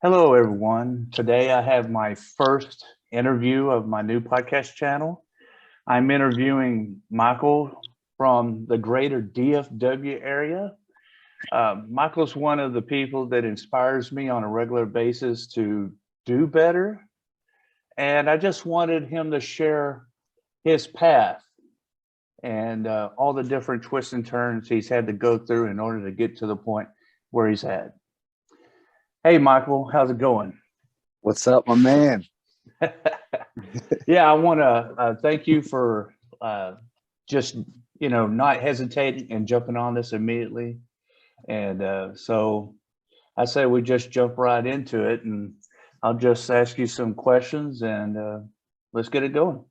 Hello, everyone. Today I have my first interview of my new podcast channel. I'm interviewing Michael from the greater DFW area. Michael's one of the people that inspires me on a regular basis to do better. And I just wanted him to share his path and all the different twists and turns he's had to go through in order to get to the point where he's at. Hey, Michael, how's it going? What's up, my man? Yeah, I want to thank you for just not hesitating and jumping on this immediately. And so I say we just jump right into it, and I'll just ask you some questions, and let's get it going.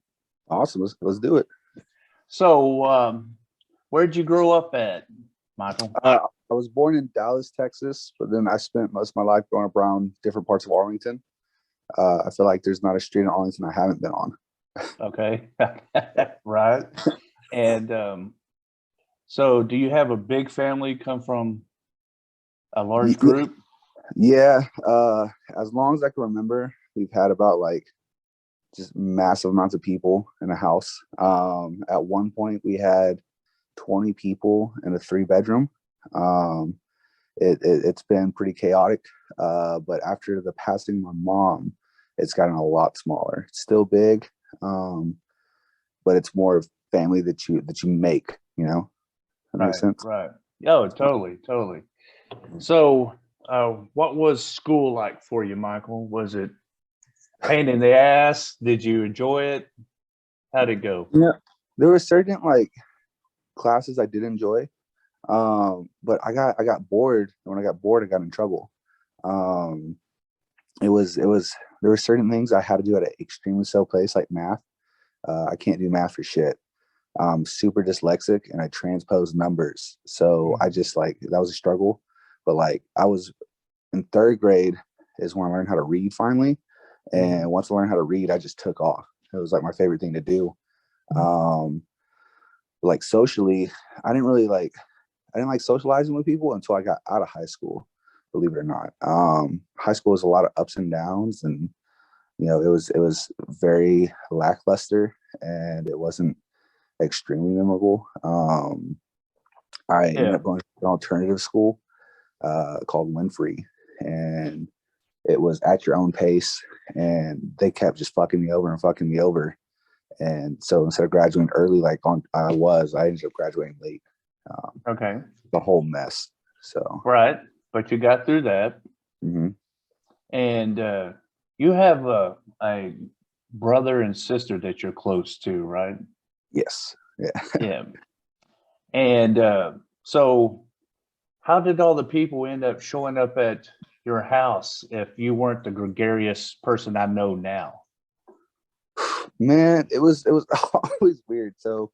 Awesome. Let's do it. So, where'd you grow up at, Michael? I was born in Dallas, Texas, but then I spent most of my life growing up around different parts of Arlington. I feel like there's not a street in Arlington I haven't been on. Okay, right. And so, do you have a big family? Come from a large group? Yeah. As long as I can remember, we've had about like just massive amounts of people in a house. At one point, we had 20 people in a 3-bedroom. It's been pretty chaotic, but after the passing of my mom, it's gotten a lot smaller. It's still big, but it's more of family that you make. That makes sense. Right. Oh, totally. So, what was school like for you, Michael? Was it pain in the ass? Did you enjoy it? How'd it go? Yeah, there were certain like classes I did enjoy, but I got bored. And when I got bored, I got in trouble. Um, there were certain things I had to do at an extremely slow pace, like math. I can't do math for shit. I'm super dyslexic and I transpose numbers. So I just like that was a struggle. But like I was in 3rd grade is when I learned how to read finally. And once I learned how to read, I just took off. It was like my favorite thing to do. Like socially, I didn't like socializing with people until I got out of high school, believe it or not. High school was a lot of ups and downs, and it was very lackluster, and it wasn't extremely memorable. I ended up going to an alternative school called Winfrey, and it was at your own pace, and they kept just fucking me over. And so instead of graduating early, I ended up graduating late. Okay. The whole mess. So Right, but you got through that, and you have a brother and sister that you're close to, right? yes, yeah. Yeah. And so, how did all the people end up showing up at your house if you weren't the gregarious person I know now? Man, it was always weird. So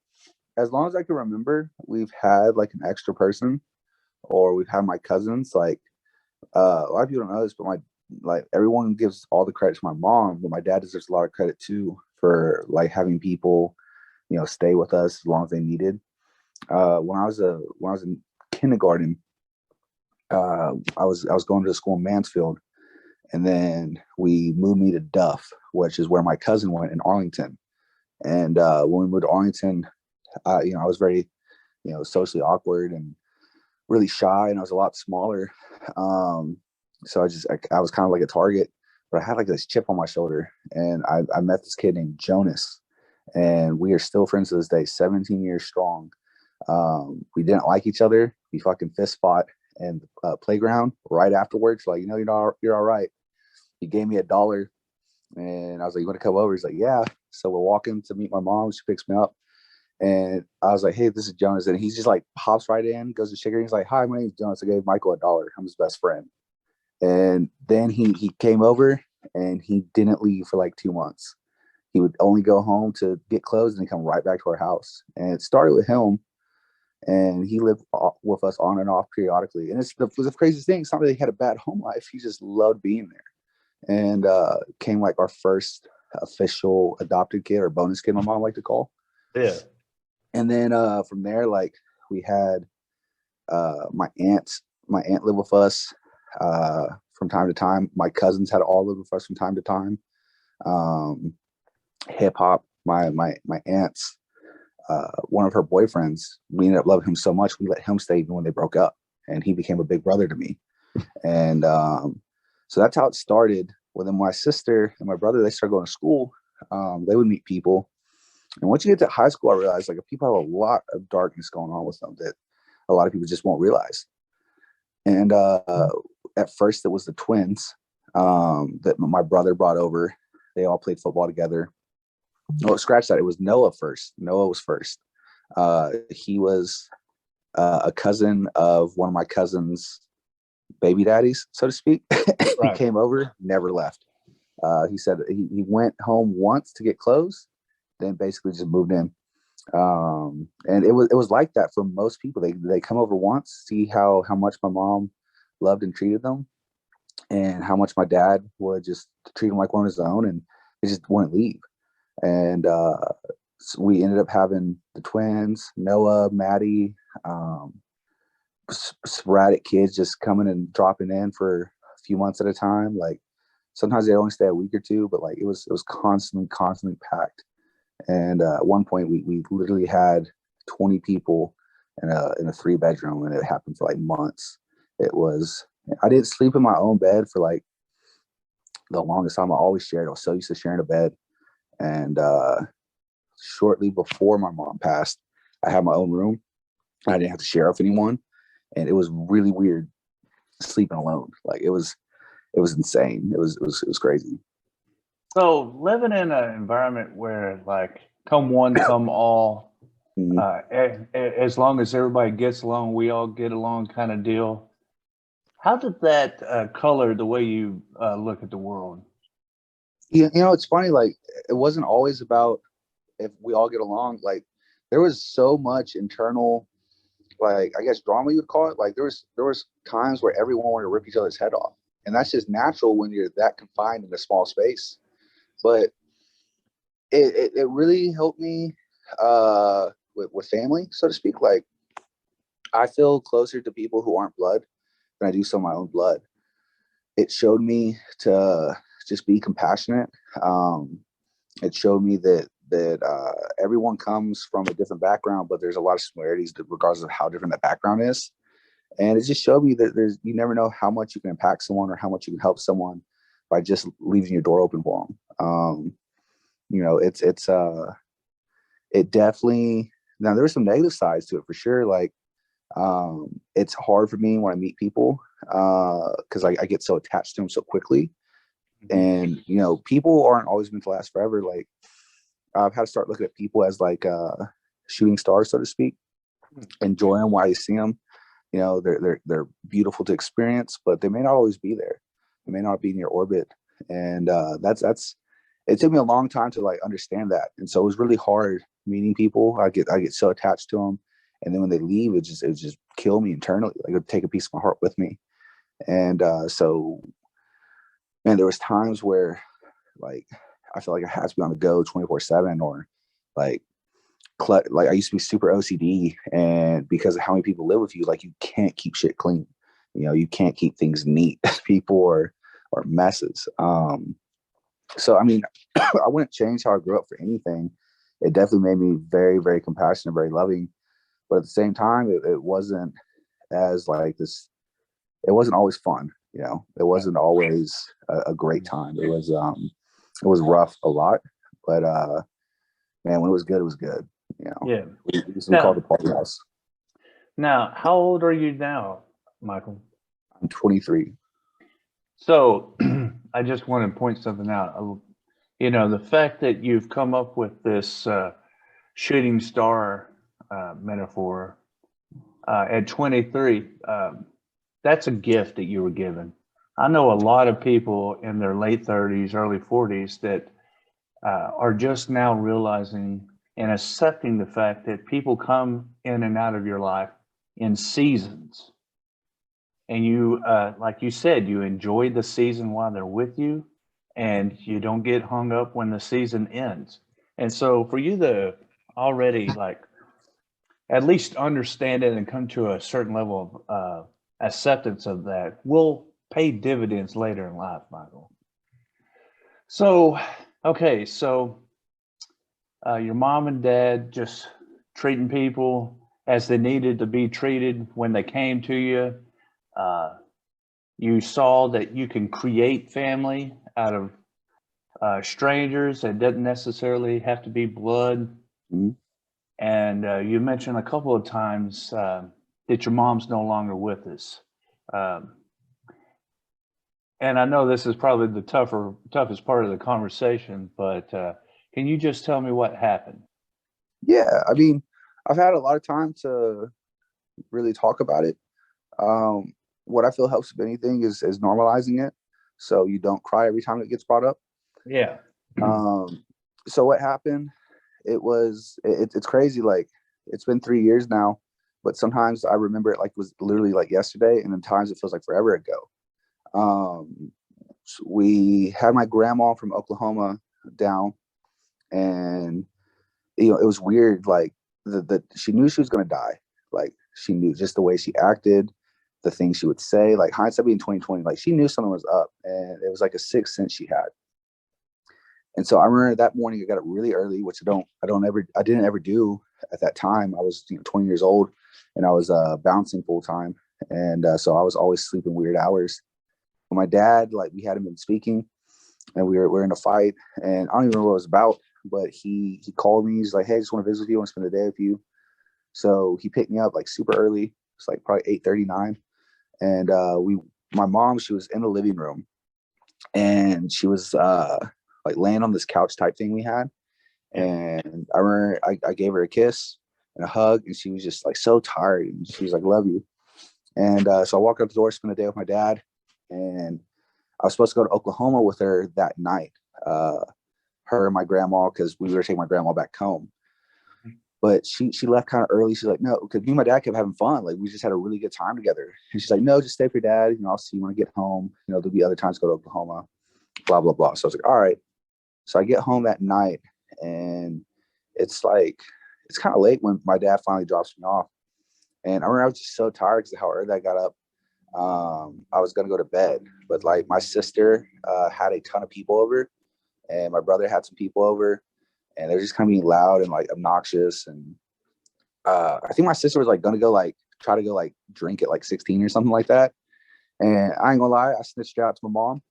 as long as I can remember, we've had like an extra person, or we've had my cousins. Like a lot of people don't know this, but everyone gives all the credit to my mom, but my dad deserves a lot of credit too for like having people, stay with us as long as they needed. When I was in kindergarten, I was going to school in Mansfield, and then we moved me to Duff, which is where my cousin went in Arlington. And when we moved to Arlington, I was very, socially awkward and really shy, and I was a lot smaller. So I was kind of like a target, but I had like this chip on my shoulder, and I met this kid named Jonas, and we are still friends to this day, 17 years strong. We didn't like each other. We fucking fist fought in the playground right afterwards. Like, you're all right. He gave me $1, and I was like, "You want to come over?" He's like, "Yeah." So we're walking to meet my mom. She picks me up, and I was like, "Hey, this is Jonas." And he's just like pops right in, goes to shake her. He's like, "Hi, my name's Jonas. I gave Michael $1. I'm his best friend." And then he came over, and he didn't leave for like 2 months. He would only go home to get clothes, and then come right back to our house. And it started with him, and he lived with us on and off periodically. And it was the craziest thing. It's not really he had a bad home life. He just loved being there, and came like our first official adopted kid, or bonus kid, my mom liked to call. Yeah. And then from there, like we had my aunt lived with us from time to time. My cousins had all lived with us from time to time. Hip hop, my aunt's, one of her boyfriends, we ended up loving him so much, we let him stay even when they broke up, and he became a big brother to me. And so that's how it started. Well, then my sister and my brother, they started going to school. They would meet people. And once you get to high school, I realized like people have a lot of darkness going on with them that a lot of people just won't realize. And at first it was the twins that my brother brought over. They all played football together. Oh, scratch that. It was Noah first. Noah was first. He was a cousin of one of my cousin's baby daddies, so to speak. Right. He came over, never left. He said he went home once to get clothes, then basically just moved in. And it was like that for most people. They come over once, see how much my mom loved and treated them, and how much my dad would just treat them like one of his own, and they just wouldn't leave. And so we ended up having the twins, Noah, Maddie, sporadic kids just coming and dropping in for a few months at a time. Like sometimes they only stay a week or two, but like it was constantly packed. And at one point we literally had 20 people in a 3-bedroom, and it happened for like months. I didn't sleep in my own bed for like the longest time. I always shared. I was so used to sharing a bed. And shortly before my mom passed, I had my own room. I didn't have to share with anyone, and it was really weird sleeping alone. Like it was insane. It was crazy. So living in an environment where like come one, come all, as long as everybody gets along, we all get along kind of deal. How did that color the way you look at the world? You know, it's funny. Like it wasn't always about if we all get along. Like there was so much internal, like I guess drama you would call it. Like there was times where everyone wanted to rip each other's head off, and that's just natural when you're that confined in a small space. But it really helped me with family, so to speak. Like I feel closer to people who aren't blood than I do some of my own blood. It showed me to just be compassionate. It showed me that everyone comes from a different background, but there's a lot of similarities regardless of how different that background is. And it just showed me that you never know how much you can impact someone or how much you can help someone by just leaving your door open for them. You know, it definitely, now there's some negative sides to it for sure. Like, it's hard for me when I meet people, cause I get so attached to them so quickly. And, you know, people aren't always meant to last forever. Like I've had to start looking at people as like, shooting stars, so to speak, enjoy them while you see them. You know, they're beautiful to experience, but they may not always be there. They may not be in your orbit. And, it took me a long time to like understand that. And so it was really hard meeting people. I get so attached to them. And then when they leave, it just kill me internally. Like it would take a piece of my heart with me. And, so, man, there was times where like, I felt like I had to be on the go 24/7, or like I used to be super OCD, and because of how many people live with you, like you can't keep shit clean. You know, you can't keep things neat. People are messes. So, I mean, I wouldn't change how I grew up for anything. It definitely made me very, very compassionate, very loving. But at the same time, it wasn't as like this. It wasn't always fun. You know, it wasn't always a great time. It was rough a lot, but man, when it was good, it was good. You know, Yeah. we called the party house. Now, how old are you now, Michael? I'm 23. So I just want to point something out. You know, the fact that you've come up with this shooting star metaphor at 23, that's a gift that you were given. I know a lot of people in their late 30s, early 40s that are just now realizing and accepting the fact that people come in and out of your life in seasons. And you, like you said, you enjoy the season while they're with you, and you don't get hung up when the season ends. And so for you to already like at least understand it and come to a certain level of acceptance of that will pay dividends later in life, Michael. So, okay, so your mom and dad just treating people as they needed to be treated when they came to you. You saw that you can create family out of strangers. It doesn't necessarily have to be blood. Mhm. And you mentioned a couple of times that your mom's no longer with us. Um, and I know this is probably the toughest part of the conversation, but can you just tell me what happened? Yeah, I mean, I've had a lot of time to really talk about it. Um, what I feel helps with anything is normalizing it, so you don't cry every time it gets brought up. Yeah. Um, so what happened? It's crazy. Like, it's been 3 years now, but sometimes I remember it like it was literally like yesterday, and then times it feels like forever ago. We had my grandma from Oklahoma down, and it was weird. Like, the she knew she was gonna die. Like, she knew just the way she acted, the things she would say. Like, hindsight being 2020, like, she knew something was up, and it was like a sixth sense she had. And so I remember that morning I got up really early, which I didn't ever do at that time. I was 20 years old, and I was bouncing full time, and so I was always sleeping weird hours. But my dad, like, we hadn't been speaking, and we were in a fight, and I don't even remember what it was about. But he called me. He's like, "Hey, I just want to visit with you. I want to spend the day with you." So he picked me up like super early. It's like probably 8:39, and my mom, she was in the living room, and she was like laying on this couch type thing we had. Yeah. And I remember I gave her a kiss and a hug, and she was just like so tired, and she was like, "Love you." And so I walked out the door, spent the day with my dad, and I was supposed to go to Oklahoma with her that night. Uh, her and my grandma, because we were taking my grandma back home. But she left kind of early. She's like, "No," because me and my dad kept having fun. Like, we just had a really good time together. And she's like, "No, just stay for your dad. I'll see you when I get home. There'll be other times to go to Oklahoma, blah, blah, blah." So I was like, "All right." So I get home that night, and it's kind of late when my dad finally drops me off. And I remember I was just so tired because of how early I got up. I was going to go to bed, but like my sister had a ton of people over, and my brother had some people over, and they're just kind of being loud and like obnoxious. And I think my sister was like going to go like try to go like drink at like 16 or something like that. And I ain't gonna lie, I snitched out to my mom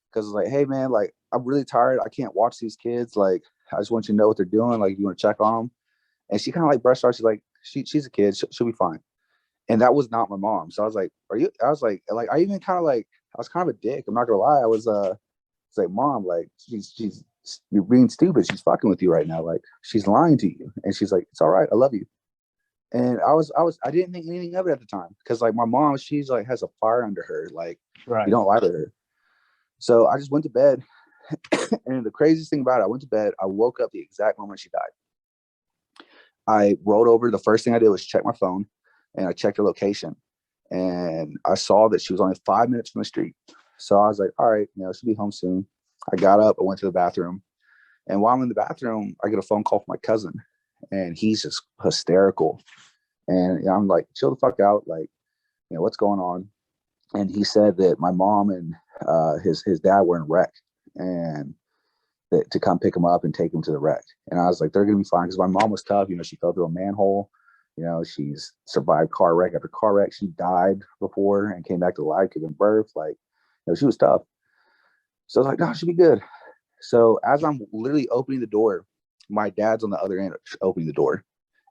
because it's like, "Hey man, like, I'm really tired. I can't watch these kids. Like, I just want you to know what they're doing. Like, you want to check on them." And she kind of like brushed off. She's like, she's a kid. She'll be fine. And that was not my mom. So I was like, "Are you?" I was like, I even kind of like, I was kind of a dick. I'm not gonna lie. It's like, "Mom, like, she's you're being stupid. She's fucking with you right now. Like, she's lying to you." And she's like, "It's all right. I love you." And I didn't think anything of it at the time because like my mom, she's like has a fire under her. Like, you Right. don't lie to her. So I just went to bed. And the craziest thing about it, I went to bed. I woke up the exact moment she died. I rolled over. The first thing I did was check my phone, and I checked her location, and I saw that she was only 5 minutes from the street. So I was like, "All right, she'll be home soon." I got up. I went to the bathroom, and while I'm in the bathroom, I get a phone call from my cousin, and he's just hysterical. And I'm like, "Chill the fuck out. Like, what's going on?" And he said that my mom and his dad were in wreck, and that to come pick him up and take him to the wreck. And I was like, "They're gonna be fine," because my mom was tough. She fell through a manhole. She's survived car wreck after car wreck. She died before and came back to life, giving birth. Like, she was tough. So I was like, "No, she'll be good." So as I'm literally opening the door, my dad's on the other end opening the door,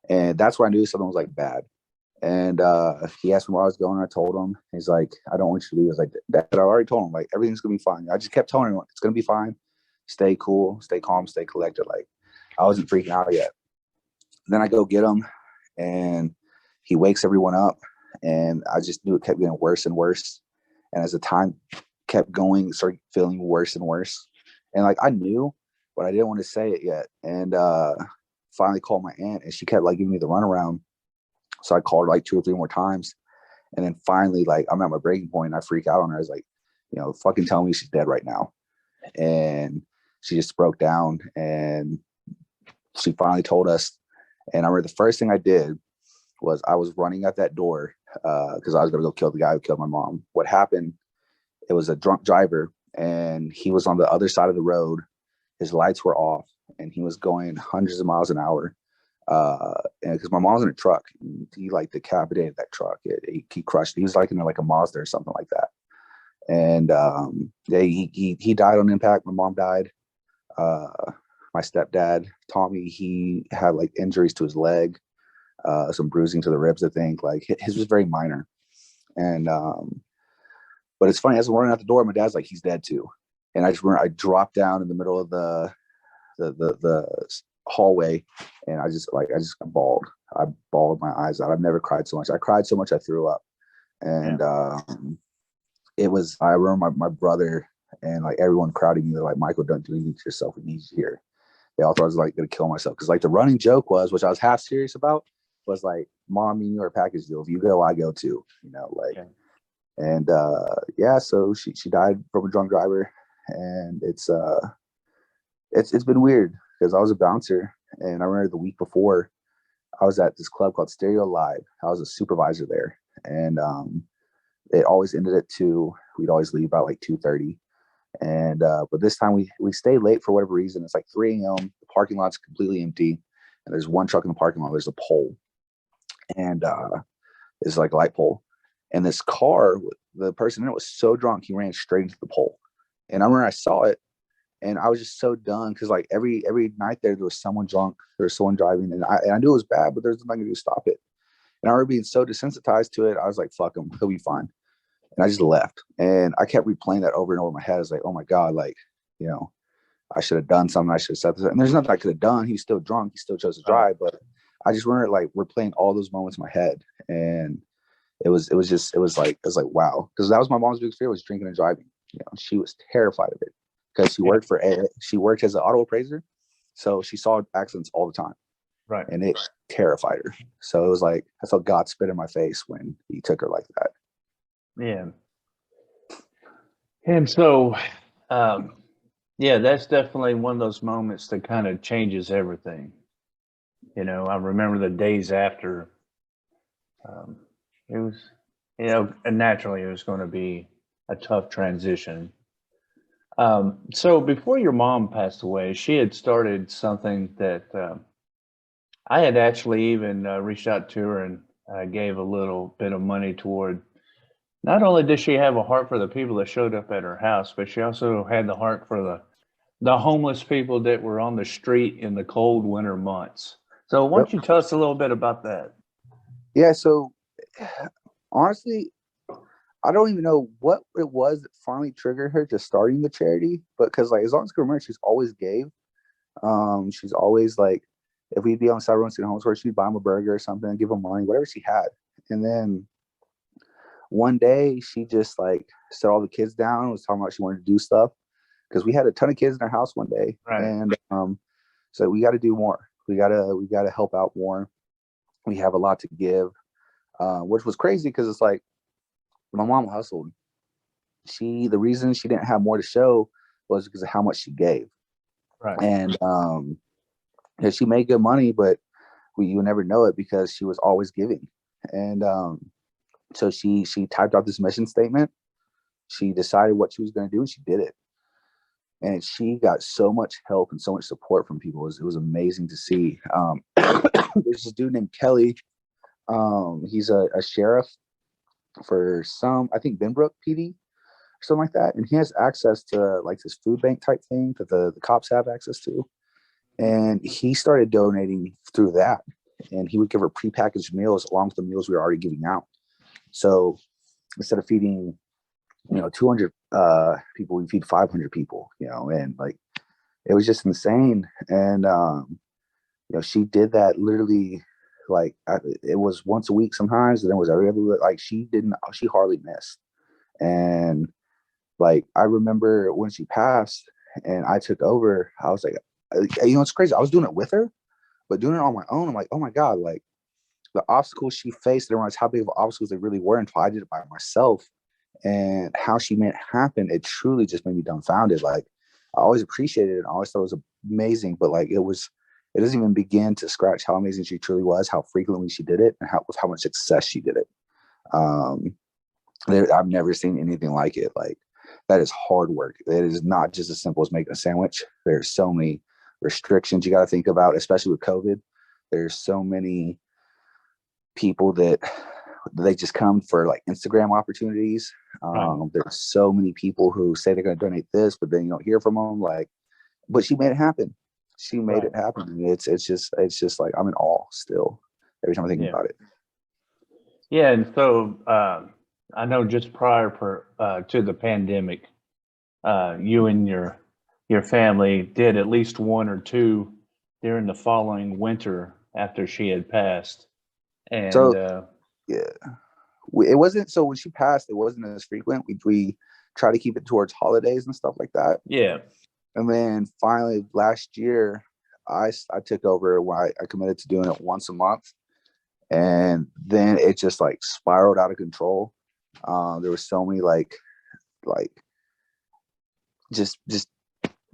and that's where I knew something was like bad. And he asked me where I was going. I told him. He's like, "I don't want you to leave." I was like, "Dad, I already told him, like, everything's gonna be fine." I just kept telling him it's gonna be fine. Stay cool, stay calm, stay collected. Like, I wasn't freaking out yet. Then I go get him, and he wakes everyone up, and I just knew it kept getting worse and worse. And as the time kept going, it started feeling worse and worse. And like, I knew, but I didn't want to say it yet. And finally called my aunt, and she kept like giving me the runaround. So I called her like 2 or 3 more times. And then finally, like, I'm at my breaking point, and I freak out on her. I was like, fucking tell me she's dead right now. And she just broke down, and she finally told us. And I remember the first thing I did was I was running out that door because I was going to go kill the guy who killed my mom. What happened it was a drunk driver, and he was on the other side of the road. His lights were off, and he was going hundreds of miles an hour. And because my mom's in a truck, he like decapitated that truck. He crushed. He was like in like a Mazda or something like that. And he died on impact. My mom died. My stepdad Tommy, he had like injuries to his leg, some bruising to the ribs. I think like his was very minor. And but it's funny, as I'm running out the door, my dad's like, he's dead too. And I dropped down in the middle of the hallway, and I just bawled. I bawled my eyes out. I've never cried so much. I cried so much I threw up. And it was, I remember my brother and like everyone crowding me. They're like, Michael, don't do anything to yourself. We need you here. They all thought I was like going to kill myself. Cause like the running joke was, which I was half serious about, was like, Mom, me and you are a package deal. If you go, I go too, like, and so she died from a drunk driver. And it's been weird because I was a bouncer, and I remember the week before I was at this club called Stereo Live. I was a supervisor there, and it always ended at 2. We'd always leave about like 2:30. And but this time we stayed late for whatever reason. It's like 3 a.m. The parking lot's completely empty, and there's one truck in the parking lot. There's a pole, and it's like a light pole. And this car, the person in it was so drunk, he ran straight into the pole. And I remember I saw it, and I was just so done because like every night there was someone drunk, there was someone driving, and I knew it was bad, but there's nothing I could do to stop it. And I remember being so desensitized to it, I was like, fuck him, he'll be fine. And I just left. And I kept replaying that over and over in my head. I was like, oh my God, like, I should have done something. I should have said this. And there's nothing I could have done. He was still drunk. He still chose to drive. But I just remember like replaying all those moments in my head. And it was like, wow. Because that was my mom's biggest fear, was drinking and driving. She was terrified of it because she worked as an auto appraiser. So she saw accidents all the time. Right. And it terrified her. So it was like, I felt God spit in my face when he took her like that. Yeah. And so, that's definitely one of those moments that kind of changes everything. I remember the days after, it was, and naturally it was going to be a tough transition. So before your mom passed away, she had started something that I had actually even reached out to her and gave a little bit of money toward. Not only did she have a heart for the people that showed up at her house, but she also had the heart for the homeless people that were on the street in the cold winter months. So why don't you tell us a little bit about that? Yeah, so honestly, I don't even know what it was that finally triggered her to starting the charity, but because like as long as I can remember, she's always gave. She's always like, if we'd be on the side of the homeless, where she'd buy them a burger or something and give them money, whatever she had. And then one day she just like set all the kids down, was talking about she wanted to do stuff because we had a ton of kids in our house one day. Right. And so we got to do more. We gotta help out more. We have a lot to give, which was crazy because it's like my mom hustled. The reason she didn't have more to show was because of how much she gave. Right. And she made good money, but you would never know it because she was always giving. And so she typed out this mission statement. She decided what she was going to do, and she did it. And she got so much help and so much support from people. It was amazing to see. There's this dude named Kelly. He's a sheriff for I think Benbrook PD or something like that. And he has access to like this food bank type thing that the cops have access to. And he started donating through that. And he would give her prepackaged meals along with the meals we were already giving out. So instead of feeding, 200 people, we feed 500 people, and like, it was just insane. And, she did that literally like, it was once a week sometimes, and then it was every other week. Like she hardly missed. And like, I remember when she passed and I took over, I was like, it's crazy. I was doing it with her, but doing it on my own, I'm like, oh my God, like the obstacles she faced, I didn't realize how big of obstacles they really were until I did it by myself. And how she made it happen, it truly just made me dumbfounded. Like I always appreciated it. I always thought it was amazing, but like it doesn't even begin to scratch how amazing she truly was, how frequently she did it, and with how much success she did it. I've never seen anything like it. Like that is hard work. It is not just as simple as making a sandwich. There's so many restrictions you got to think about, especially with COVID. There's so many people that they just come for like Instagram opportunities. There's so many people who say they're going to donate this, but then you don't hear from them. Like, but she made it happen. She made it happen. And it's just like, I'm in awe still every time I think about it. Yeah. And so I know just prior to the pandemic, you and your family did at least one or two during the following winter after she had passed. And so it wasn't, so when she passed, it wasn't as frequent. We try to keep it towards holidays and stuff like that. Yeah. And then finally last year, I took over when I committed to doing it once a month. And then it just like spiraled out of control. There were so many like just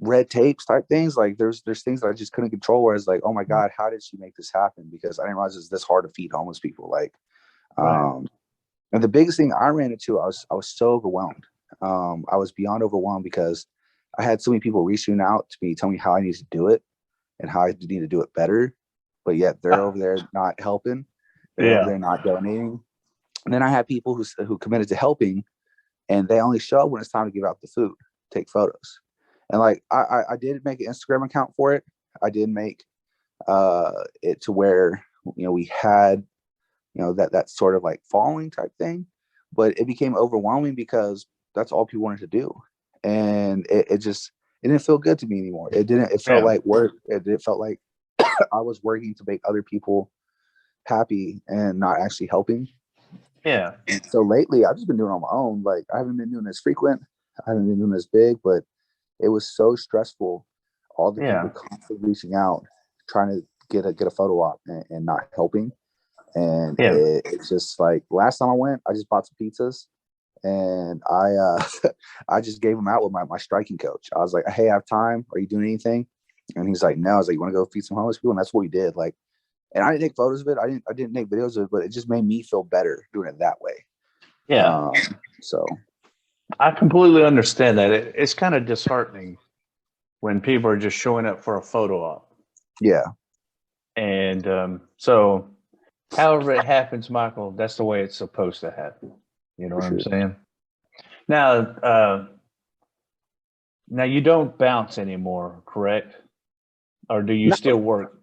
red tapes type things. Like there's things that I just couldn't control, where it's like, oh my God, how did she make this happen? Because I didn't realize it's this hard to feed homeless people. Like, and the biggest thing I ran into, I was so overwhelmed. I was beyond overwhelmed because I had so many people reaching out to me, telling me how I need to do it and how I need to do it better. But yet they're over there not helping. They're over there not donating. And then I had people who committed to helping, and they only show up when it's time to give out the food, take photos. And like I did make an Instagram account for it. I did make it to where we had that sort of like following type thing, but it became overwhelming because that's all people wanted to do, and it didn't feel good to me anymore. It felt like work. It felt like I was working to make other people happy and not actually helping. Yeah. And so lately I've just been doing it on my own. Like I haven't been doing this frequent. I haven't been doing this big, but it was so stressful. All the people constantly reaching out, trying to get a photo op and not helping. And it's just like last time I went, I just bought some pizzas and I just gave them out with my striking coach. I was like, hey, I have time. Are you doing anything? And he's like, no. I was like, you want to go feed some homeless people? And that's what we did. Like, and I didn't take photos of it. I didn't take videos of it, but it just made me feel better doing it that way. Yeah. So I completely understand that. It's kind of disheartening when people are just showing up for a photo op. Yeah. And so however it happens, Michael, that's the way it's supposed to happen. You know what I'm saying? Now, you don't bounce anymore, correct? Or do you still work?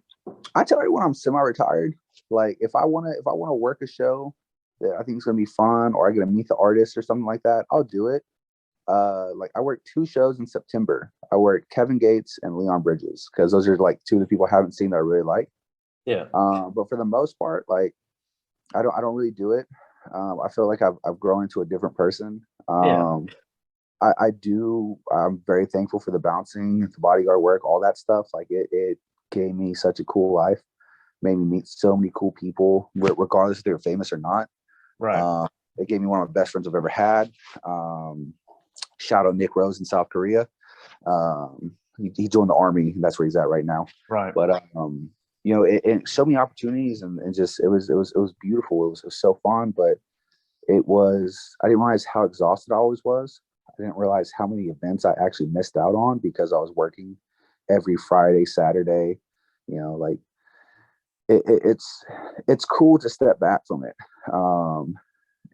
I tell everyone I'm semi-retired. Like if I want to work a show that I think is going to be fun, or I get to meet the artist or something like that, I'll do it. Like I worked 2 shows in September. I worked Kevin Gates and Leon Bridges because those are like 2 of the people I haven't seen that I really like. Yeah. But for the most part, like I don't really do it. I feel like I've grown into a different person. I'm very thankful for the bouncing, the bodyguard work, all that stuff. Like it gave me such a cool life, made me meet so many cool people, regardless if they're famous or not. Right. It gave me one of my best friends I've ever had. Shout out Nick Rose in South Korea. He joined the army. And that's where he's at right now. Right. But it showed me opportunities, and just it was beautiful. It was so fun, but I didn't realize how exhausted I always was. I didn't realize how many events I actually missed out on because I was working every Friday, Saturday. Like it's cool to step back from it.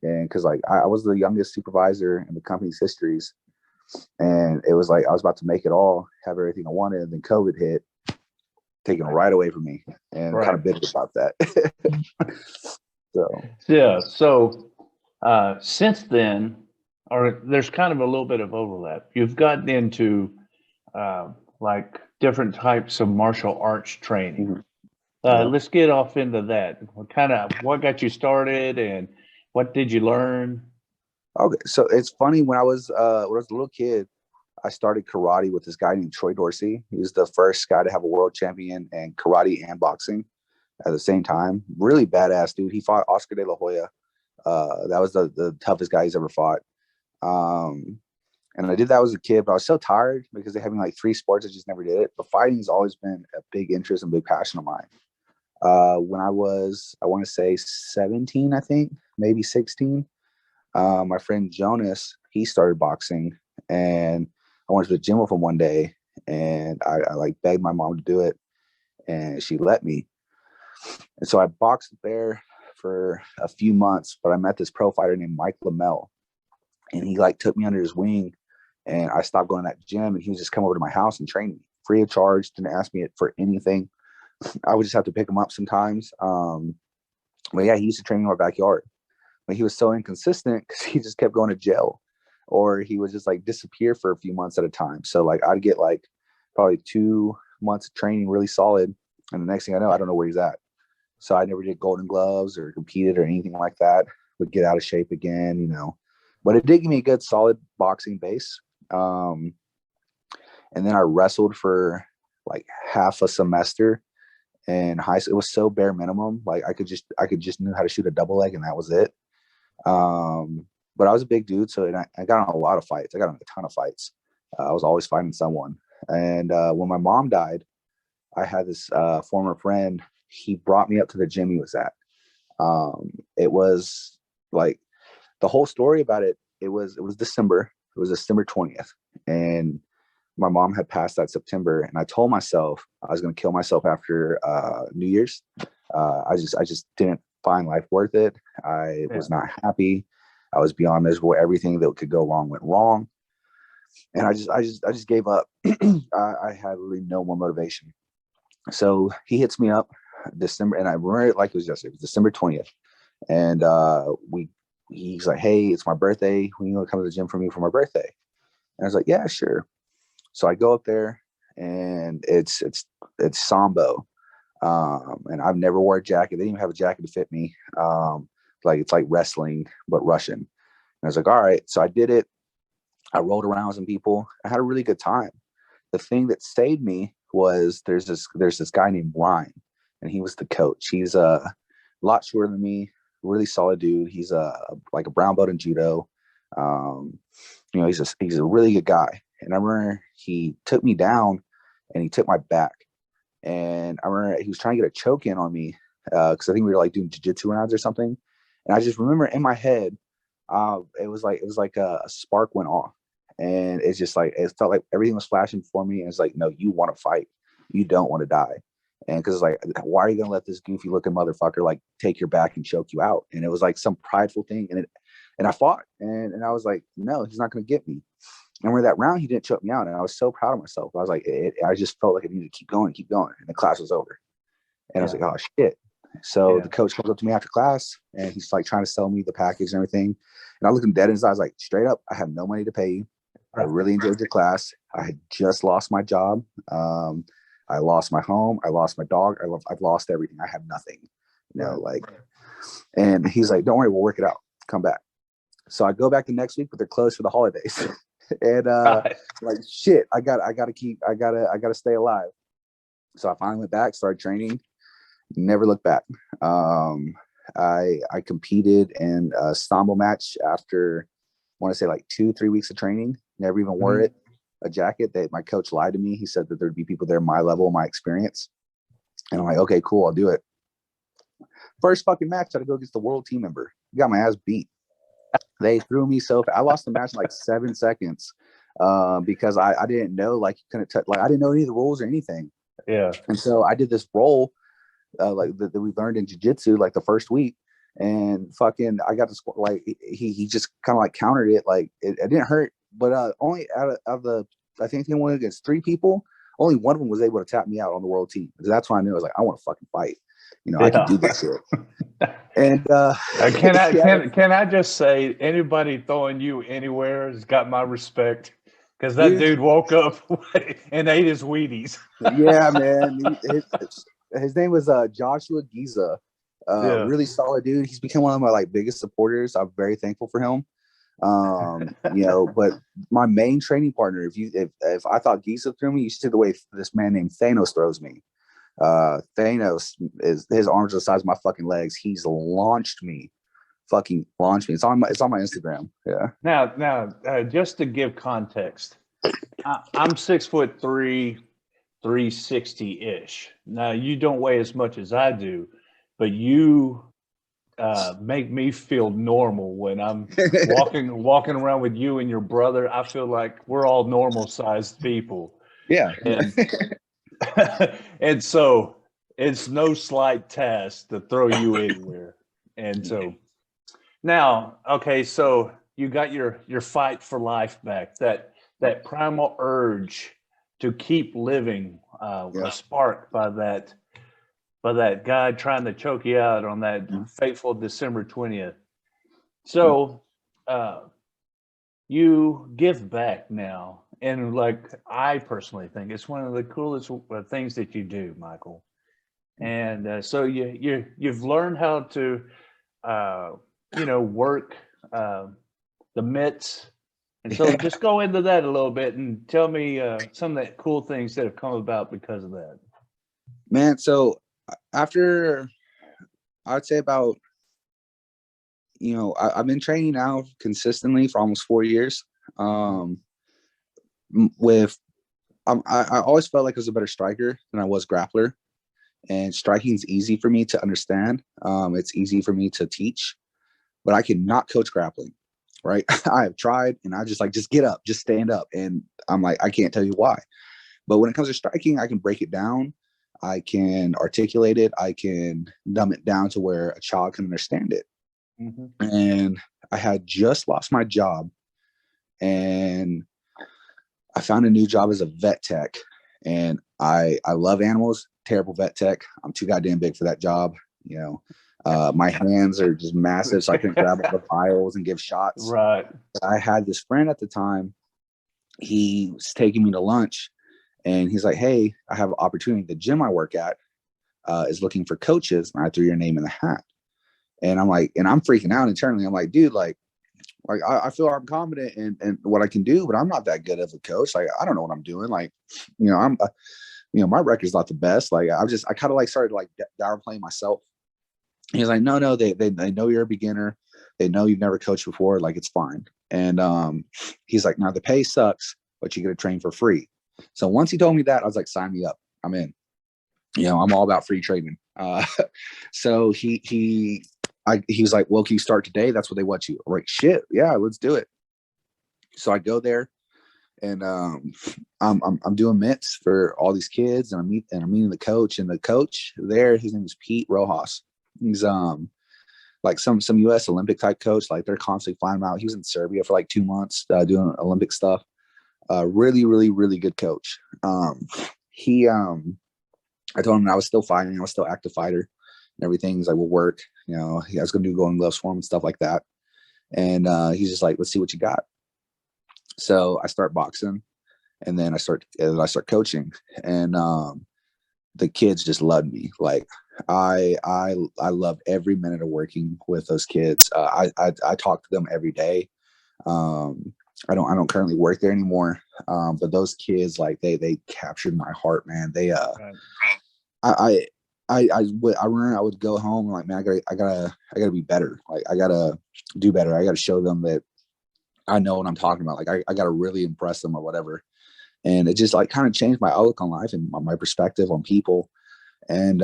And because like I was the youngest supervisor in the company's histories, and it was like I was about to make it all, have everything I wanted, and then COVID hit, taken right away from me, and kind of bitter about that. So since then, or there's kind of a little bit of overlap. You've gotten into like different types of martial arts training. Let's get off into that. What got you started, and what did you learn? Okay, so it's funny, when I was a little kid, I started karate with this guy named Troy Dorsey. He was the first guy to have a world champion in karate and boxing at the same time. Really badass dude. He fought Oscar De La Hoya. That was the toughest guy he's ever fought. And I did that as a kid, but I was so tired because they had me like 3 sports. I just never did it. But fighting has always been a big interest and big passion of mine. When I want to say 17, I think, maybe 16, my friend Jonas, he started boxing, And I went to the gym with him one day, and I like begged my mom to do it, and she let me. And so I boxed there for a few months, but I met this pro fighter named Mike Lamel, and he like took me under his wing, and I stopped going to that gym, and he would just come over to my house and train me free of charge. Didn't ask me for anything. I would just have to pick him up sometimes. But yeah, he used to train in our backyard. But he was so inconsistent because he just kept going to jail, or he would just like disappear for a few months at a time. So like I'd get like probably 2 months of training really solid, and the next thing I know, I don't know where he's at. So I never did Golden Gloves or competed or anything like that. Would get out of shape again, you know. But it did give me a good solid boxing base. And then I wrestled for like half a semester in high school. It was so bare minimum. Like I could just know how to shoot a double leg, and that was it. But I was a big dude, so I got in a lot of fights. I got in a ton of fights. I was always fighting someone. And when my mom died, I had this former friend. He brought me up to the gym he was at. It was like the whole story about it. It was December. It was December 20th, and my mom had passed that September. And I told myself I was going to kill myself after New Year's. I just didn't find life worth it. I was not happy. I was beyond miserable. Everything that could go wrong went wrong, and I just gave up. I had really no more motivation. So he hits me up December, and I remember it like it was yesterday. It was December 20th, and he's like, "Hey, it's my birthday. When you want to come to the gym for me for my birthday?" And I was like, "Yeah, sure." So I go up there, and it's Sambo, and I've never wore a jacket. They didn't even have a jacket to fit me. Like it's like wrestling but Russian. And I was like, "All right." So I did it. I rolled around with some people. I had a really good time. The thing that saved me was there's this guy named Ryan, and he was the coach. He's a lot shorter than me, really solid dude. He's like a brown belt in judo. You know, he's a really good guy. And I remember he took me down, and he took my back. And I remember he was trying to get a choke in on me because I think we were like doing jiu-jitsu rounds or something. And I just remember in my head, it was like a spark went off. And it's just like, it felt like everything was flashing for me. And it's like, no, you want to fight. You don't want to die. And because it's like, why are you going to let this goofy looking motherfucker like take your back and choke you out? And it was like some prideful thing. And I fought, and I was like, no, he's not going to get me. And with that round, he didn't choke me out. And I was so proud of myself. I was like, I just felt like I needed to keep going. And the class was over. And I was like, oh shit. So the coach comes up to me after class, and he's like trying to sell me the package and everything. And I looked him dead in his eyes, like, straight up, I have no money to pay you. I really enjoyed your class. I had just lost my job. I lost my home. I lost my dog. I've lost everything. I have nothing, you know, like, and he's like, don't worry, we'll work it out. Come back. So I go back the next week, but they're closed for the holidays. And like, shit, I gotta stay alive. So I finally went back, started training, never looked back. I competed in a Sambo match after, I want to say like 2-3 weeks of training. Never even wore it, a jacket. That my coach lied to me. He said that there'd be people there my level, my experience. And I'm like, okay, cool, I'll do it. First fucking match, I had to go against the world team member. Got my ass beat. They threw me so fast. I lost the match in like 7 seconds because I didn't know, like, you couldn't touch, like, I didn't know any of the rules or anything. Yeah. And so I did this roll like that we learned in jiu-jitsu like the first week, and fucking I got to score. Like he just kind of like countered it. Like it didn't hurt, but only out of the, I think he went against 3 people, only one of them was able to tap me out on the world team. That's when I knew I was like, I want to fucking fight. You know, I can do this shit. And can I just say, anybody throwing you anywhere has got my respect, because that dude woke up and ate his Wheaties. Yeah, man. His name was Joshua Giza. Really solid dude. He's become one of my like biggest supporters. I'm very thankful for him. You know, but my main training partner, if I thought Giza threw me, you should see the way this man named Thanos throws me. Thanos his arms are the size of my fucking legs. He's launched me. It's on my Instagram. Yeah. Now, just to give context, I'm 6'3", 360-ish. Now, you don't weigh as much as I do, but you make me feel normal when I'm walking around with you and your brother. I feel like we're all normal sized people. Yeah. And and so it's no slight task to throw you anywhere. And so now, okay, so you got your fight for life back, that primal urge to keep living was sparked by that guy trying to choke you out on that fateful December 20th. So you give back now. And like, I personally think it's one of the coolest things that you do, Michael. And so you've learned how to, work the mitts. And so just go into that a little bit and tell me some of the cool things that have come about because of that. Man, so after, I'd say about, I've been training now consistently for almost 4 years. I always felt like I was a better striker than I was grappler, and striking is easy for me to understand. It's easy for me to teach, but I cannot coach grappling, right? I have tried, and I just get up, just stand up. And I'm like, I can't tell you why. But when it comes to striking, I can break it down. I can articulate it. I can dumb it down to where a child can understand it. Mm-hmm. And I had just lost my job, and I found a new job as a vet tech. And I love animals, terrible vet tech. I'm too goddamn big for that job. My hands are just massive, so I couldn't grab all the vials and give shots. Right. But I had this friend at the time. He was taking me to lunch, and he's like, "Hey, I have an opportunity. The gym I work at is looking for coaches, and I threw your name in the hat." And I'm like, and I'm freaking out internally. I'm like, dude, like I feel I'm confident in what I can do, but I'm not that good of a coach. Like, I don't know what I'm doing. Like, my record's not the best. Like, I kind of like started like downplaying myself. He's like, no, they know you're a beginner. They know you've never coached before. Like, it's fine. And he's like, now the pay sucks, but you get to train for free. So once he told me that, I was like, sign me up. I'm in. I'm all about free training. So he was like, well, can you start today? That's what they want you. I'm like, shit, yeah, let's do it. So I go there, and I'm doing mitts for all these kids, and I'm meeting the coach, and the coach there, his name is Pete Rojas. He's like some U.S. Olympic type coach. Like, they're constantly flying him out. He was in Serbia for like 2 months doing Olympic stuff. Really, really, really good coach. I told him I was still fighting. I was still active fighter and everything. He's like, we'll work. I was going to do golden gloves for him and stuff like that. And he's just like, let's see what you got. So I start boxing, and then I start coaching, and the kids just loved me. Like, I loved every minute of working with those kids. I talk to them every day. I don't currently work there anymore. But those kids, like, they captured my heart, man. They right. I remember I would go home and like, man, I gotta be better. Like, I gotta do better. I gotta show them that I know what I'm talking about. Like, I gotta really impress them or whatever. And it just like kind of changed my outlook on life and my perspective on people. And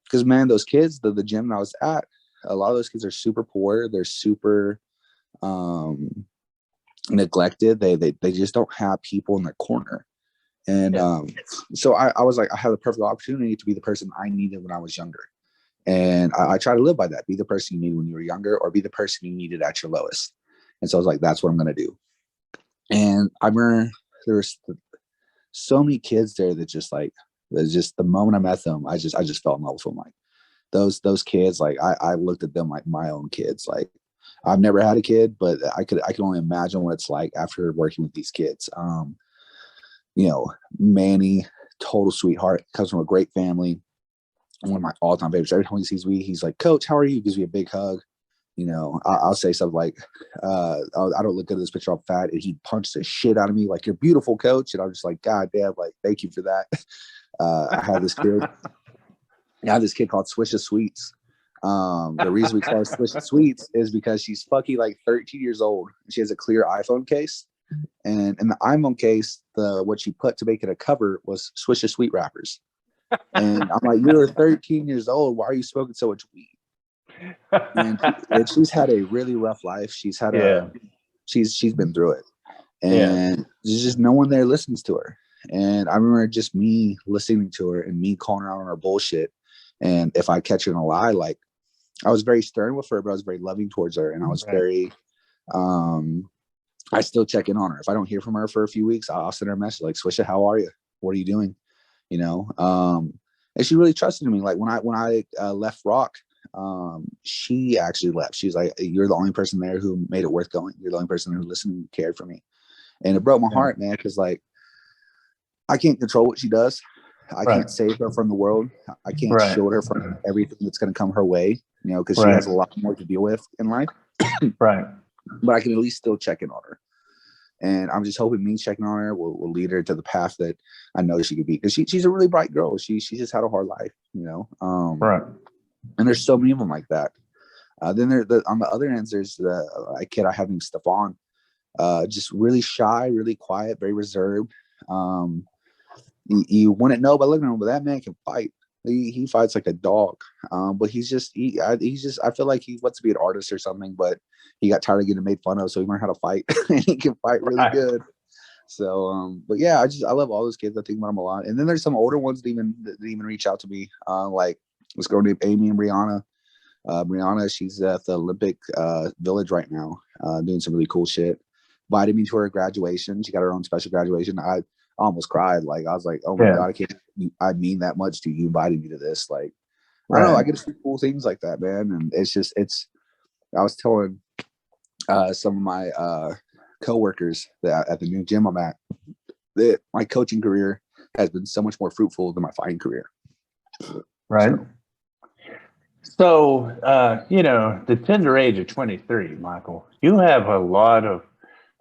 because, man, those kids, the gym that I was at, a lot of those kids are super poor. They're super neglected. They just don't have people in their corner. And so I was like, I had the perfect opportunity to be the person I needed when I was younger. And I try to live by that. Be the person you need when you were younger, or be the person you needed at your lowest. And so I was like, that's what I'm going to do. And I remember there was so many kids there that just like, just the moment I met them, I just fell in love with them. Like, those kids, like, I looked at them like my own kids. Like, I've never had a kid, but I can only imagine what it's like after working with these kids. Manny, total sweetheart, comes from a great family. One of my all-time favorites. Every time he sees me, he's like, "Coach, how are you?" He gives me a big hug. I'll say something like, I don't look good in this picture, I'm fat. And he punched the shit out of me, like, "You're beautiful, coach." And I'm just like, God damn, like, thank you for that. I had this kid called Swisha Sweets. The reason we call her Swisha Sweets is because she's fucking like 13 years old. She has a clear iPhone case. And in the iPhone case, what she put to make it a cover was Swisha Sweet wrappers. And I'm like, you're 13 years old. Why are you smoking so much weed? and she's had a really rough life. Yeah, She's been through it, yeah, and there's just no one there listens to her. And I remember just me listening to her and me calling her out on her bullshit. And if I catch her in a lie, like, I was very stern with her, but I was very loving towards her, and I was right, very I still check in on her. If I don't hear from her for a few weeks, I'll send her a message like, Swisha, how are you? What are you doing? You know? And she really trusted me. Like when I left Rock, she actually left. She's like, you're the only person there who made it worth going. You're the only person who listened and cared for me. And it broke my yeah, heart, man, because like I can't control what she does. I right, can't save her from the world. I can't right, shield her from everything that's going to come her way, you know, because she right, has a lot more to deal with in life. right. But I can at least still check in on her. And I'm just hoping me checking on her will lead her to the path that I know she could be. Because she's a really bright girl. She just had a hard life, you know. Right. And there's so many of them like that. Then on the other ends, there's a kid I have named Stefan. Just really shy, really quiet, very reserved. You wouldn't know by looking at him, but that man can fight. He fights like a dog. But he's just I feel like he wants to be an artist or something, but he got tired of getting made fun of, so he learned how to fight, and he can fight really Right. good. So, but yeah, I love all those kids. I think about them a lot. And then there's some older ones that even reach out to me. Like this girl named Amy and Brianna. Brianna, she's at the Olympic Village right now, doing some really cool shit. Invited me to her graduation. She got her own special graduation. I almost cried. Like I was like, oh my Yeah. god, I can't. I mean that much to you inviting me to this. Like I don't know. I Right. get to see cool things like that, man. And it's. I was telling some of my coworkers that at the new gym I'm at that my coaching career has been so much more fruitful than my fighting career. Right. So So, the tender age of 23, Michael, you have a lot of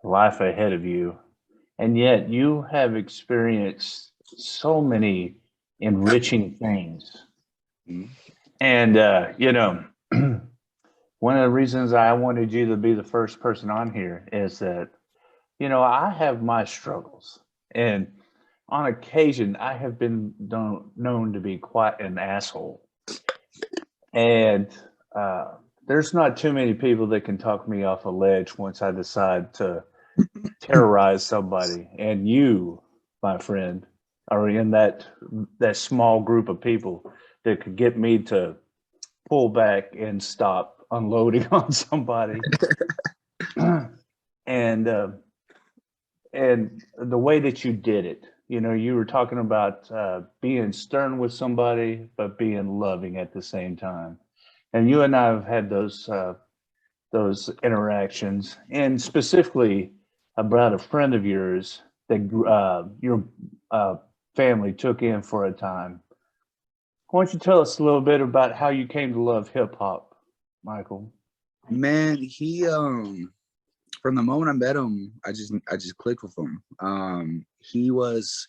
life ahead of you, and yet you have experienced so many enriching things. mhm. And, one of the reasons I wanted you to be the first person on here is that, I have my struggles. And on occasion, I have been known to be quite an asshole. And there's not too many people that can talk me off a ledge once I decide to terrorize somebody. And you, my friend, are in that small group of people that could get me to pull back and stop unloading on somebody. and and the way that you did it, you were talking about being stern with somebody but being loving at the same time. And you and I have had those interactions, and specifically about a friend of yours that your uh, family took in for a time. Why don't you tell us a little bit about how you came to love hip hop, Michael? Man, he from the moment I met him, I just clicked with him. He was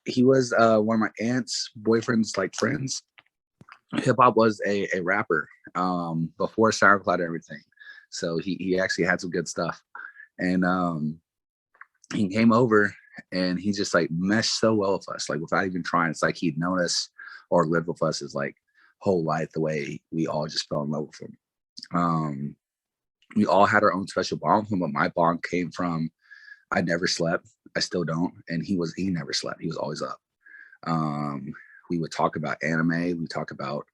one of my aunt's boyfriend's like friends. Hip hop was a rapper before SoundCloud and everything. So he actually had some good stuff. And he came over and he just like meshed so well with us, like without even trying. It's like he'd known us or lived with us his like whole life, the way we all just fell in love with him. We all had our own special bond with him, but my bond came from I never slept. I still don't. And he never slept. He was always up. Um, we would talk about anime, we talk about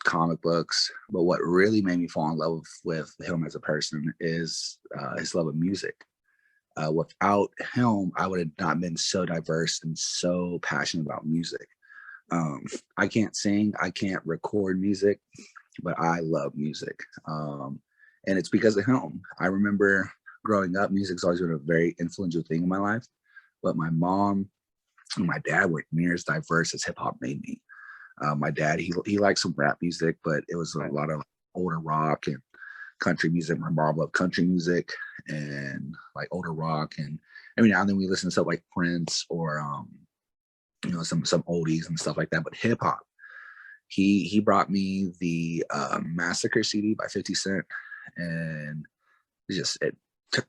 comic books, but what really made me fall in love with him as a person is his love of music. Without him, I would have not been so diverse and so passionate about music. I can't sing, I can't record music, but I love music. And it's because of him. I remember growing up, music's always been a very influential thing in my life, but my mom and my dad were near as diverse as hip hop made me. My dad, he liked some rap music, but it was a lot of older rock and country music. My mom loved country music and like older rock, and every now and then we listen to stuff like Prince or some oldies and stuff like that. But hip hop, he brought me the Massacre CD by 50 Cent, and it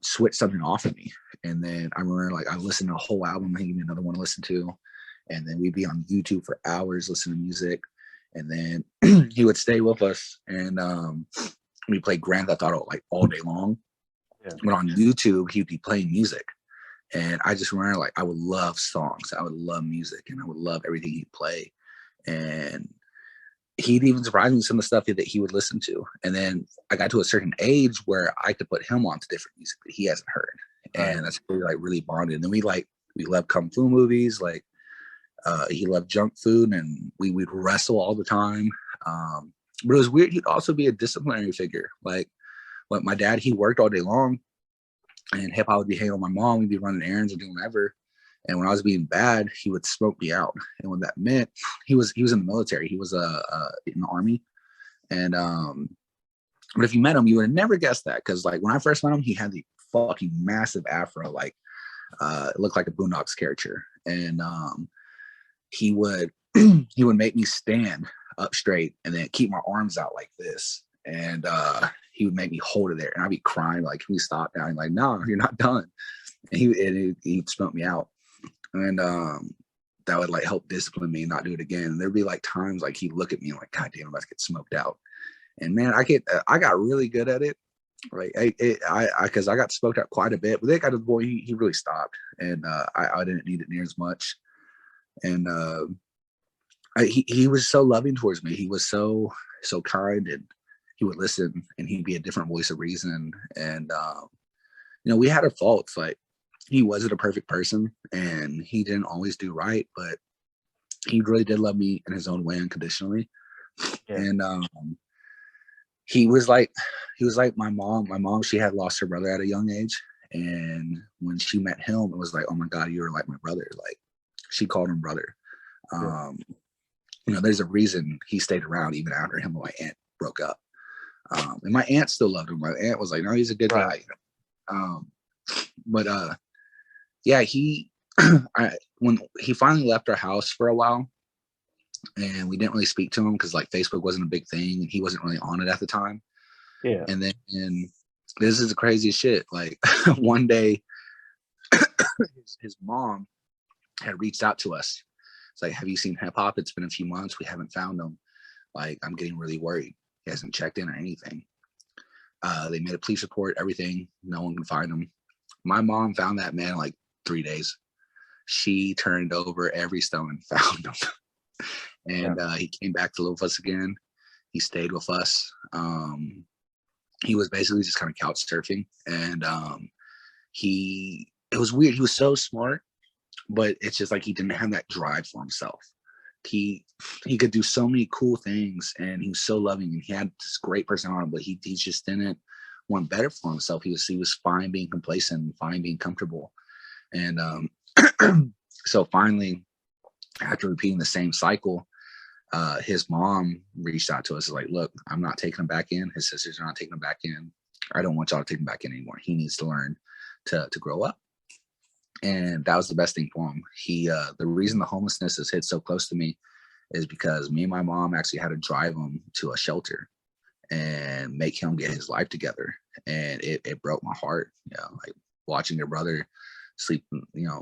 switched something off of me. And then I remember like I listened to a whole album, he gave me another one to listen to, and then we'd be on YouTube for hours listening to music. And then he would stay with us, and we played Grand Theft Auto like all day long. Yeah. But on YouTube, he'd be playing music. And I just remember, like, I would love songs. I would love music, and I would love everything he'd play. And he'd even surprise me with some of the stuff that he would listen to. And then I got to a certain age where I could put him onto different music that he hasn't heard. And Right. that's really, like, really bonded. And then we loved kung fu movies. Like, he loved junk food, and we'd wrestle all the time. But it was weird. He'd also be a disciplinary figure. Like, when my dad, he worked all day long, and hip hop would be hanging on my mom. We'd be running errands or doing whatever. And when I was being bad, he would smoke me out. And what that meant, he was in the military. He was in the army. And but if you met him, you would have never guessed that, because like when I first met him, he had the fucking massive afro, like it looked like a Boondocks character. And he would he would make me stand up straight and then keep my arms out like this. And he would make me hold it there, and I'd be crying like, "Can we stop now?" And like, "No, you're not done." And he'd smoke me out, and that would like help discipline me and not do it again. And there'd be like times like he'd look at me and like, "God damn, I'm about to get smoked out." And man, I got really good at it. Like because I got smoked out quite a bit, but then got to the point he really stopped, and I didn't need it near as much. And he was so loving towards me. He was so kind, and he would listen, and he'd be a different voice of reason. And we had our faults. Like, he wasn't a perfect person, and he didn't always do right, but he really did love me in his own way unconditionally. Yeah. And he was like my mom. My mom, she had lost her brother at a young age, and when she met him, it was like, "Oh my God, you're like my brother." Like, she called him brother. There's a reason he stayed around even after him and my aunt broke up. And my aunt still loved him. My aunt was like, "No, he's a good guy." But yeah, when he finally left our house for a while, and we didn't really speak to him because like Facebook wasn't a big thing, and he wasn't really on it at the time. Yeah. And then this is the craziest shit. Like, one day, his mom had reached out to us. It's like, "Have you seen hip hop? It's been a few months. We haven't found him. Like, I'm getting really worried. He hasn't checked in or anything." They made a police report, everything. No one can find him. My mom found that man in like 3 days. She turned over every stone and found him. And he came back to live with us again. He stayed with us. He was basically just kind of couch surfing. And it was weird. He was so smart, but it's just like he didn't have that drive for himself. He could do so many cool things, and he was so loving, and he had this great personality, but he just didn't want better for himself. He was fine being complacent, fine being comfortable. And so finally, after repeating the same cycle, his mom reached out to us like, "Look, I'm not taking him back in. His sisters are not taking him back in. I don't want y'all to take him back in anymore. He needs to learn to grow up." And that was the best thing for him. The reason the homelessness has hit so close to me is because me and my mom actually had to drive him to a shelter and make him get his life together. And it broke my heart, like watching your brother sleep.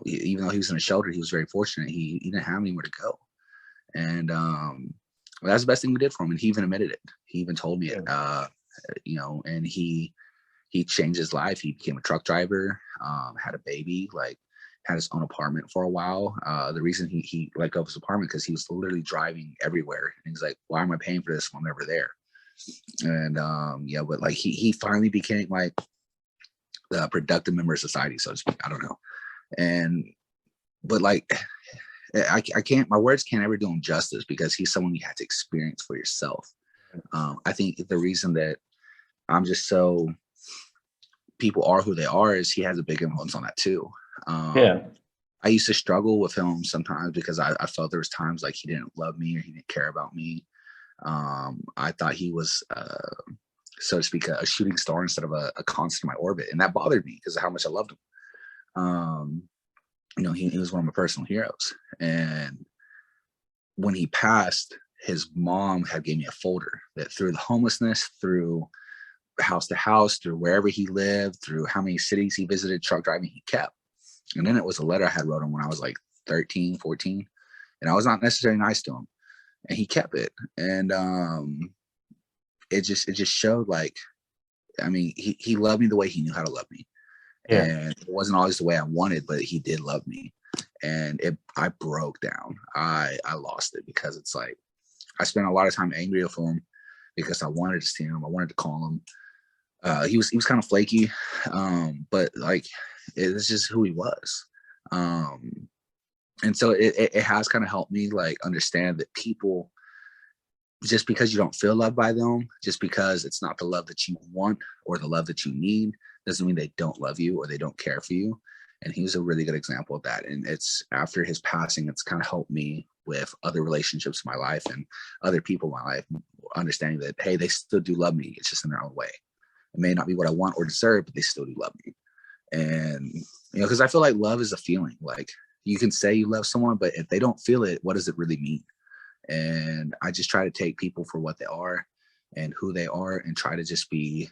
Even though he was in a shelter, he was very fortunate. He didn't have anywhere to go. And that's the best thing we did for him. And he even admitted it. He even told me it. And he changed his life. He became a truck driver, had a baby, like had his own apartment for a while. The reason he let go of his apartment because he was literally driving everywhere. And he's like, "Why am I paying for this when I'm never there?" And but like he finally became like the productive member of society, so to speak. I don't know. But like I can't, my words can't ever do him justice, because he's someone you have to experience for yourself. I think the reason that I'm just so people are who they are is he has a big influence on that too. I used to struggle with him sometimes because I felt there was times like he didn't love me or he didn't care about me. I thought he was, so to speak, a shooting star instead of a constant in my orbit. And that bothered me because of how much I loved him. He was one of my personal heroes. And when he passed, his mom had gave me a folder that through the homelessness, through house to house, through wherever he lived, through how many cities he visited, truck driving, he kept. And then it was a letter I had wrote him when I was like 13, 14. And I was not necessarily nice to him. and he kept it. And it just showed, like, I mean, he loved me the way he knew how to love me. Yeah. And it wasn't always the way I wanted, but he did love me. And I broke down. I lost it, because it's like I spent a lot of time angry with him because I wanted to see him. I wanted to call him. He was kind of flaky, but like it's just who he was. And so it has kind of helped me like understand that people, just because you don't feel loved by them, just because it's not the love that you want or the love that you need, doesn't mean they don't love you or they don't care for you. And he was a really good example of that. And it's after his passing, it's kind of helped me with other relationships in my life and other people in my life, understanding that, hey, they still do love me. It's just in their own way. It may not be what I want or deserve, but they still do love me. And, because I feel like love is a feeling. Like, you can say you love someone, but if they don't feel it, what does it really mean? And I just try to take people for what they are and who they are, and try to just be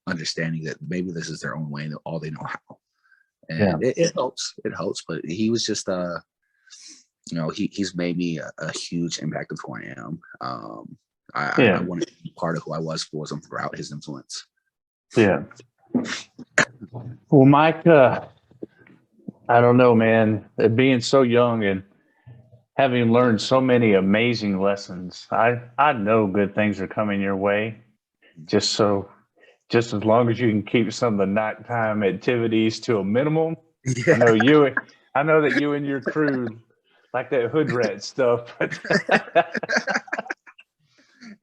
understanding that maybe this is their own way and all they know how. And it helps. It helps. But he was just he's made me a huge impact of who I am. I wanted to be part of who I was for him throughout his influence. Yeah. Well, Mike, I don't know, man. Being so young and having learned so many amazing lessons, I know good things are coming your way. Just as long as you can keep some of the nighttime activities to a minimum. Yeah. I know that you and your crew like that hood rat stuff.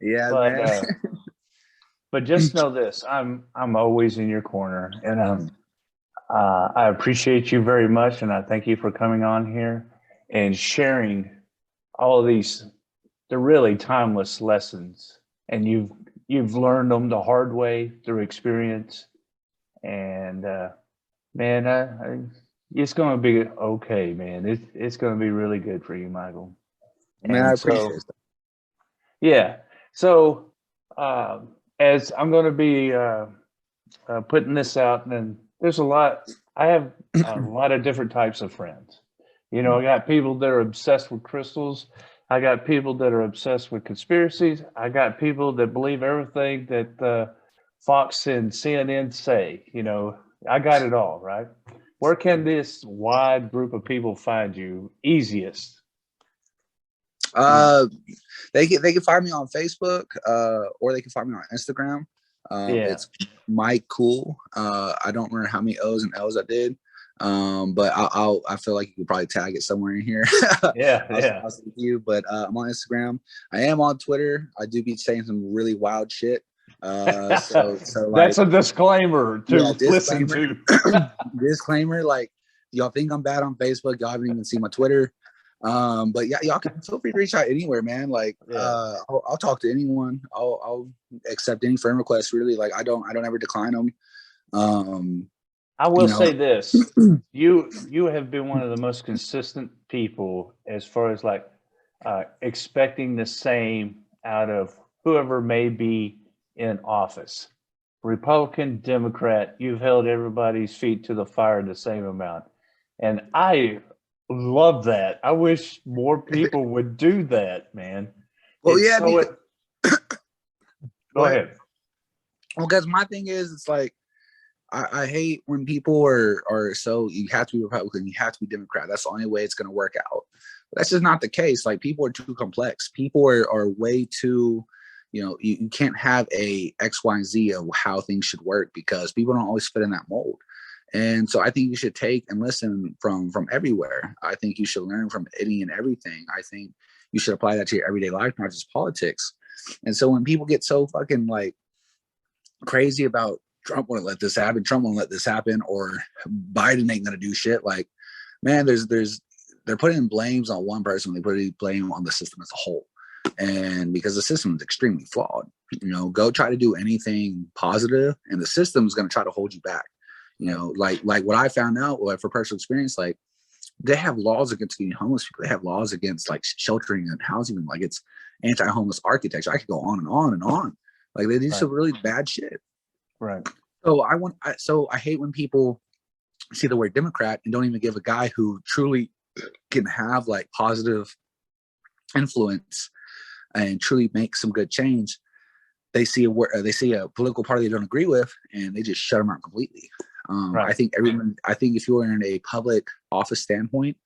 Yeah, but, man. but just know this: I'm always in your corner, and I appreciate you very much, and I thank you for coming on here and sharing all of these. They're really timeless lessons, and you've learned them the hard way through experience. And man, it's going to be okay, man. It's going to be really good for you, Michael. Man, I appreciate it. Yeah. So as I'm going to be putting this out, and there's a lot. I have a lot of different types of friends. I got people that are obsessed with crystals. I got people that are obsessed with conspiracies. I got people that believe everything that Fox and CNN say. I got it all, right? Where can this wide group of people find you easiest? They can find me on Facebook, or they can find me on Instagram. It's Mike Cool. I don't remember how many O's and L's I did. But I feel like you could probably tag it somewhere in here. I'll see you. But I'm on Instagram. I am on Twitter. I do be saying some really wild shit. So that's a disclaimer to listen to. Disclaimer, like, y'all think I'm bad on Facebook, y'all haven't even seen my Twitter. But yeah, y'all can feel free to reach out anywhere, man. Like, I'll talk to anyone. I'll accept any friend requests, really. Like, I don't ever decline them. I will say this: you have been one of the most consistent people as far as like expecting the same out of whoever may be in office. Republican, Democrat, you've held everybody's feet to the fire the same amount. And I love that. I wish more people would do that, man. Well, Go ahead. Well, because my thing is, it's like, I hate when people are so, you have to be Republican, you have to be Democrat. That's the only way it's going to work out. But that's just not the case. Like, people are too complex. People are way too, you can't have a X, Y, and Z of how things should work, because people don't always fit in that mold. And so I think you should take and listen from everywhere. I think you should learn from any and everything. I think you should apply that to your everyday life, not just politics. And so when people get so fucking like crazy about Trump won't let this happen, Trump won't let this happen, or Biden ain't gonna do shit, like, man, they're putting blames on one person when they put blame on the system as a whole. And because the system is extremely flawed, go try to do anything positive, and the system is going to try to hold you back. Like what I found out, like, for personal experience, like, they have laws against getting homeless people. They have laws against like sheltering and housing them. Like, it's anti-homeless architecture. I could go on and on and on. Like, they do some really bad shit. Right. So I hate when people see the word Democrat and don't even give a guy who truly can have like positive influence and truly make some good change, they see a political party they don't agree with, and they just shut them out completely. Right. I think if you're in a public office standpoint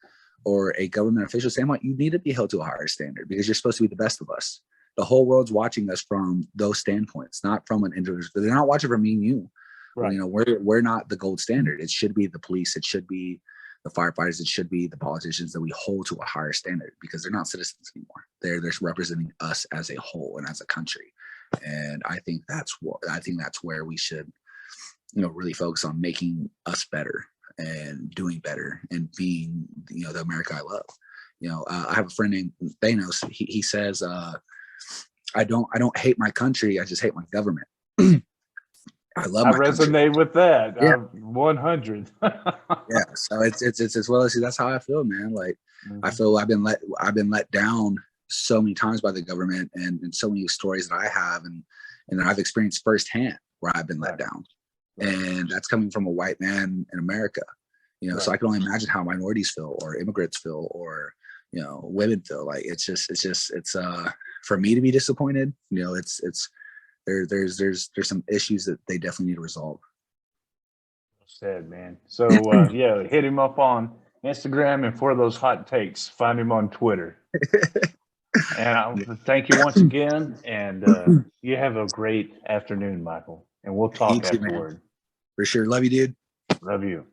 or a government official standpoint, you need to be held to a higher standard because you're supposed to be the best of us. The whole world's watching us from those standpoints, not from an individual. They're not watching from me and you. Right. You know, we're not the gold standard. It should be the police. It should be the firefighters. It should be the politicians that we hold to a higher standard because they're not citizens anymore. They're representing us as a whole and as a country. And I think that's where we should, really focus on making us better and doing better and being, the America I love. I have a friend named Thanos. He says, I don't hate my country. I just hate my government. I love. I resonate with that. Yeah. 100. Yeah. So it's as well as that's how I feel, man. Like I feel I've been let down so many times by the government and so many stories that I have and that I've experienced firsthand where I've been let down. And that's coming from a white man in America, so I can only imagine how minorities feel or immigrants feel or, women feel. Like it's for me to be disappointed, there's some issues that they definitely need to resolve. Said, man. So hit him up on Instagram, and for those hot takes, find him on Twitter. And thank you once again, and you have a great afternoon, Michael, and we'll talk afterward. For sure. Love you, dude. Love you.